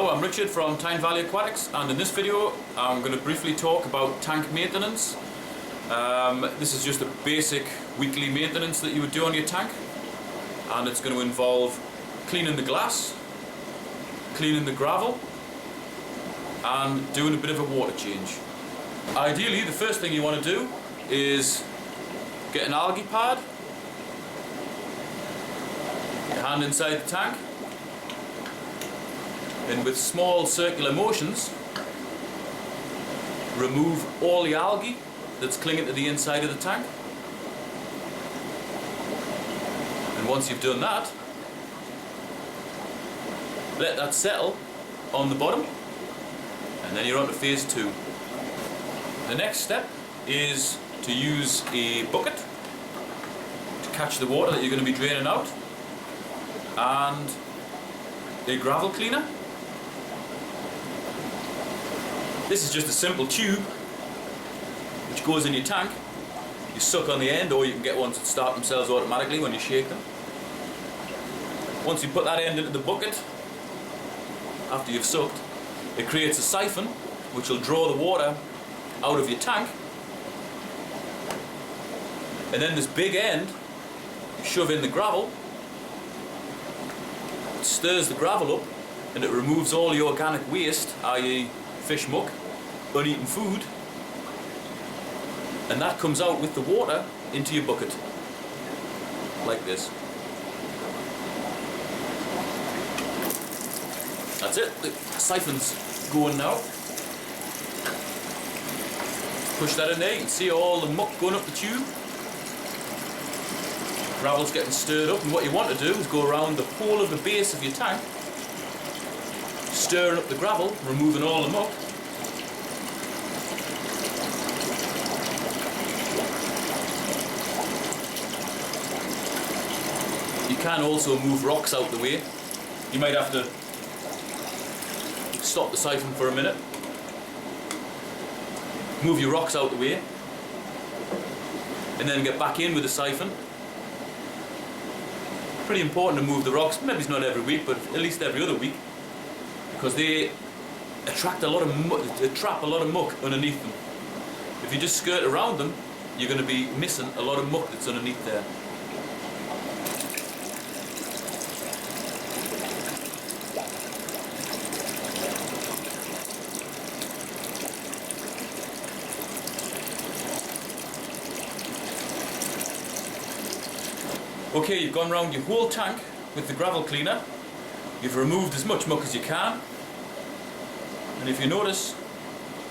Hello, I'm Richard from Tyne Valley Aquatics, and in this video I'm going to briefly talk about tank maintenance. This is just a basic weekly maintenance that you would do on your tank, and it's going to involve cleaning the glass, cleaning the gravel, and doing a bit of a water change. Ideally, the first thing you want to do is get an algae pad, your hand inside the tank, and with small circular motions remove all the algae that's clinging to the inside of the tank. And once you've done that, let that settle on the bottom, and then you're on to phase 2. The next step is to use a bucket to catch the water that you're going to be draining out, and a gravel cleaner. This is just a simple tube which goes in your tank. You suck on the end, or you can get ones that start themselves automatically when you shake them. Once you put that end into the bucket, after you've sucked, it creates a siphon which will draw the water out of your tank. And then this big end, you shove in the gravel, it stirs the gravel up, and it removes all the organic waste, i.e. fish muck, uneaten food, and that comes out with the water into your bucket, like this. That's it, the siphon's going now. Push that in there, you can see all the muck going up the tube. Gravel's getting stirred up, and what you want to do is go around the whole of the base of your tank, stirring up the gravel, removing all the muck. You can also move rocks out the way. You might have to stop the siphon for a minute, move your rocks out the way, and then get back in with the siphon. Pretty important to move the rocks, maybe it's not every week, but at least every other week, because they attract a lot of muck, they trap a lot of muck underneath them. If you just skirt around them, you're going to be missing a lot of muck that's underneath there. Okay, you've gone round your whole tank with the gravel cleaner. You've removed as much muck as you can, and if you notice,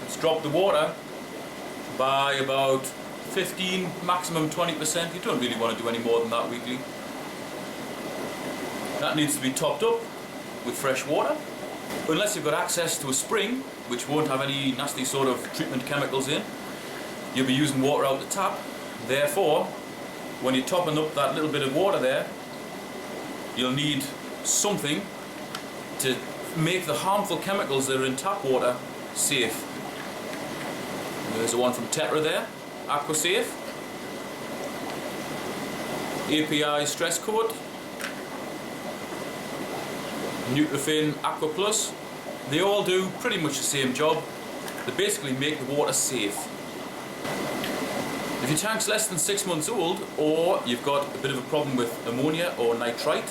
it's dropped the water by about 15, maximum 20%. You don't really want to do any more than that weekly. That needs to be topped up with fresh water. Unless you've got access to a spring which won't have any nasty sort of treatment chemicals in, you'll be using water out the tap. Therefore, when you're topping up that little bit of water there, you'll need something to make the harmful chemicals that are in tap water safe. There's the one from Tetra there, Aqua Safe, API Stress Coat, Nutrifin Aqua Plus. They all do pretty much the same job. They basically make the water safe. If your tank's less than 6 months old, or you've got a bit of a problem with ammonia or nitrite,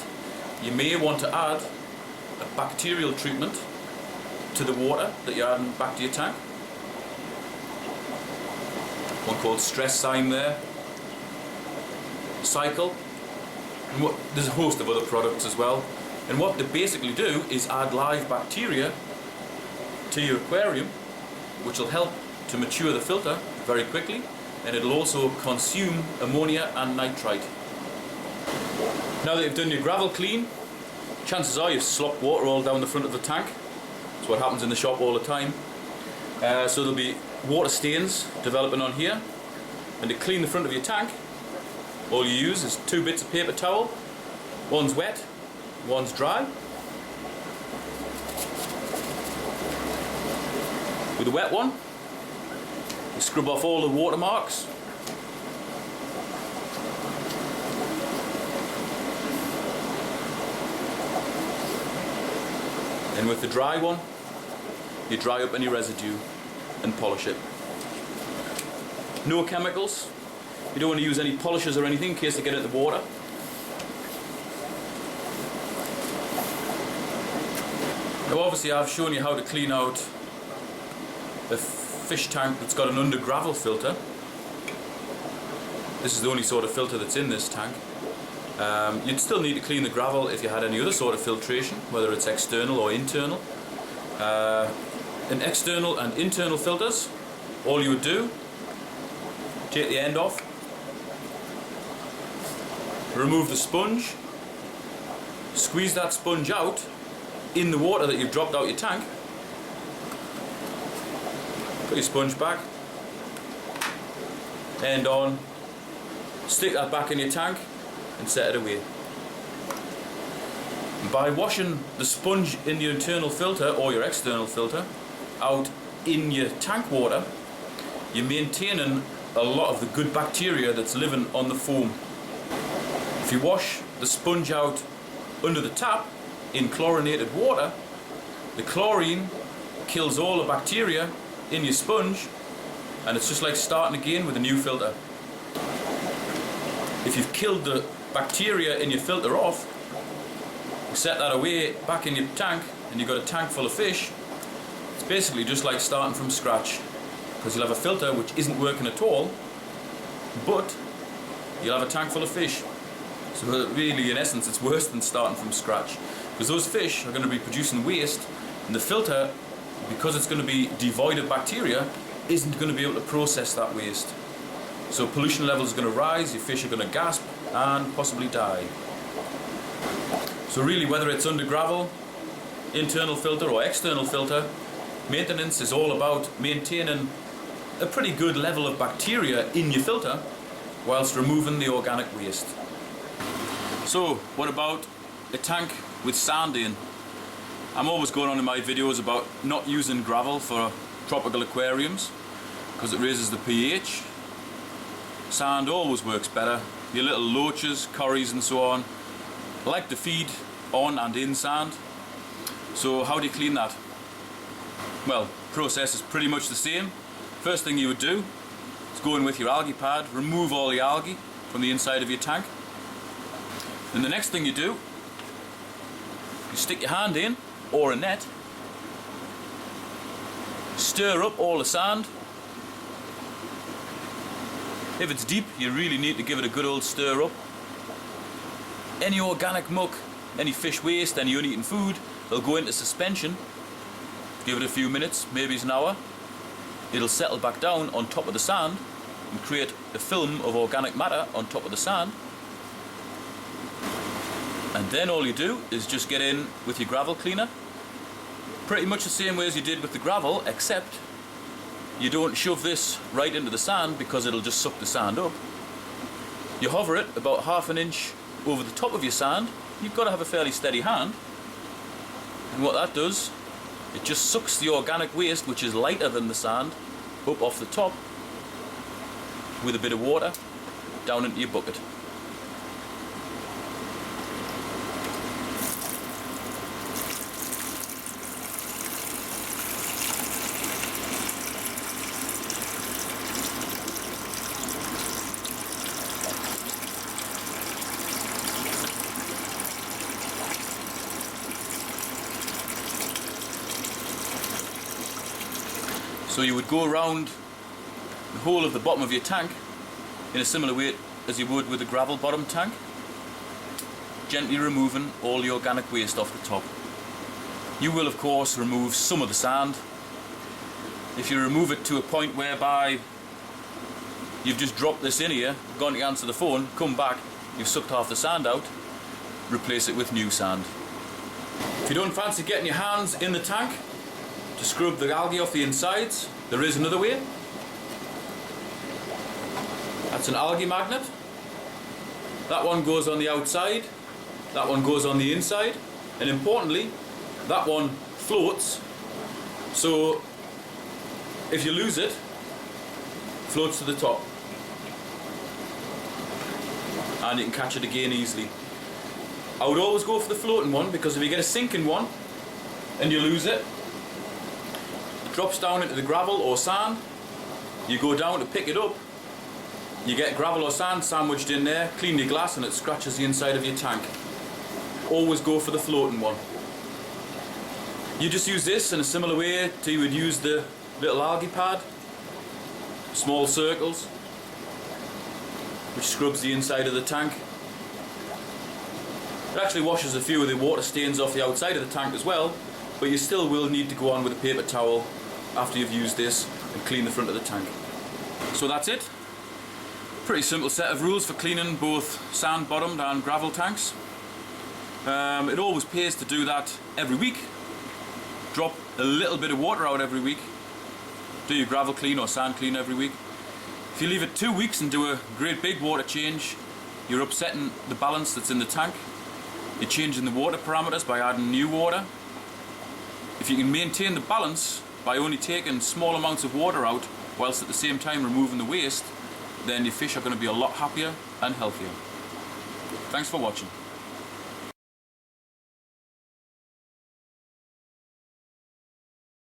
you may want to add a bacterial treatment to the water that you're adding back to your tank. One called Stress Zyme there, Cycle, and there's a host of other products as well. And what they basically do is add live bacteria to your aquarium, which will help to mature the filter very quickly, and it'll also consume ammonia and nitrite. Now that you've done your gravel clean, chances are you've slopped water all down the front of the tank. That's what happens in the shop all the time. So there'll be water stains developing on here, and to clean the front of your tank, all you use is 2 bits of paper towel. One's wet, one's dry. With the wet one, you scrub off all the watermarks. And with the dry one, you dry up any residue and polish it. No chemicals. You don't want to use any polishers or anything in case they get into the water. Now obviously I've shown you how to clean out a fish tank that's got an under gravel filter. This is the only sort of filter that's in this tank. You'd still need to clean the gravel if you had any other sort of filtration, whether it's external or internal. In external and internal filters, all you would do, take the end off, remove the sponge, squeeze that sponge out in the water that you've dropped out your tank, put your sponge back, end on, stick that back in your tank and set it away. By washing the sponge in your internal filter or your external filter out in your tank water, you're maintaining a lot of the good bacteria that's living on the foam. If you wash the sponge out under the tap in chlorinated water, the chlorine kills all the bacteria in your sponge, and it's just like starting again with a new filter. If you've killed the bacteria in your filter off, you set that away back in your tank, and you've got a tank full of fish. It's basically just like starting from scratch, because you'll have a filter which isn't working at all, but you'll have a tank full of fish. So really, in essence, it's worse than starting from scratch, because those fish are going to be producing waste, and the filter, because it's going to be devoid of bacteria, isn't going to be able to process that waste. So pollution levels are going to rise, your fish are going to gasp and possibly die. So really, whether it's under gravel, internal filter or external filter, maintenance is all about maintaining a pretty good level of bacteria in your filter whilst removing the organic waste. So what about a tank with sand in? I'm always going on in my videos about not using gravel for tropical aquariums because it raises the pH. Sand always works better. Your little loaches, curries and so on like to feed on and in sand. So how do you clean that? Well, process is pretty much the same. First thing you would do is go in with your algae pad, remove all the algae from the inside of your tank. Then the next thing you do, you stick your hand in, or a net, stir up all the sand. If it's deep, you really need to give it a good old stir up. Any organic muck, any fish waste, any uneaten food, they'll go into suspension. Give it a few minutes, maybe it's an hour. It'll settle back down on top of the sand and create a film of organic matter on top of the sand. And then all you do is just get in with your gravel cleaner. Pretty much the same way as you did with the gravel, except you don't shove this right into the sand because it'll just suck the sand up. You hover it about ½ an inch over the top of your sand. You've got to have a fairly steady hand. And what that does, it just sucks the organic waste, which is lighter than the sand, up off the top with a bit of water down into your bucket. So you would go around the whole of the bottom of your tank in a similar way as you would with a gravel bottom tank, gently removing all the organic waste off the top. You will of course remove some of the sand. If you remove it to a point whereby you've just dropped this in here, gone to answer the phone, come back, you've sucked half the sand out, replace it with new sand. If you don't fancy getting your hands in the tank to scrub the algae off the insides, there is another way. That's an algae magnet. That one goes on the outside, that one goes on the inside, and importantly, that one floats. So if you lose it, floats to the top. And you can catch it again easily. I would always go for the floating one, because if you get a sinking one, and you lose it. It drops down into the gravel or sand. You go down to pick it up. You get gravel or sand sandwiched in there, clean your glass and it scratches the inside of your tank. Always go for the floating one. You just use this in a similar way to you would use the little algae pad. Small circles, which scrubs the inside of the tank. It actually washes a few of the water stains off the outside of the tank as well, but you still will need to go on with a paper towel after you've used this and clean the front of the tank. So that's it. Pretty simple set of rules for cleaning both sand bottomed and gravel tanks. It always pays to do that every week. Drop a little bit of water out every week. Do your gravel clean or sand clean every week. If you leave it 2 weeks and do a great big water change, you're upsetting the balance that's in the tank. You're changing the water parameters by adding new water. If you can maintain the balance by only taking small amounts of water out whilst at the same time removing the waste, then your fish are going to be a lot happier and healthier. Thanks for watching.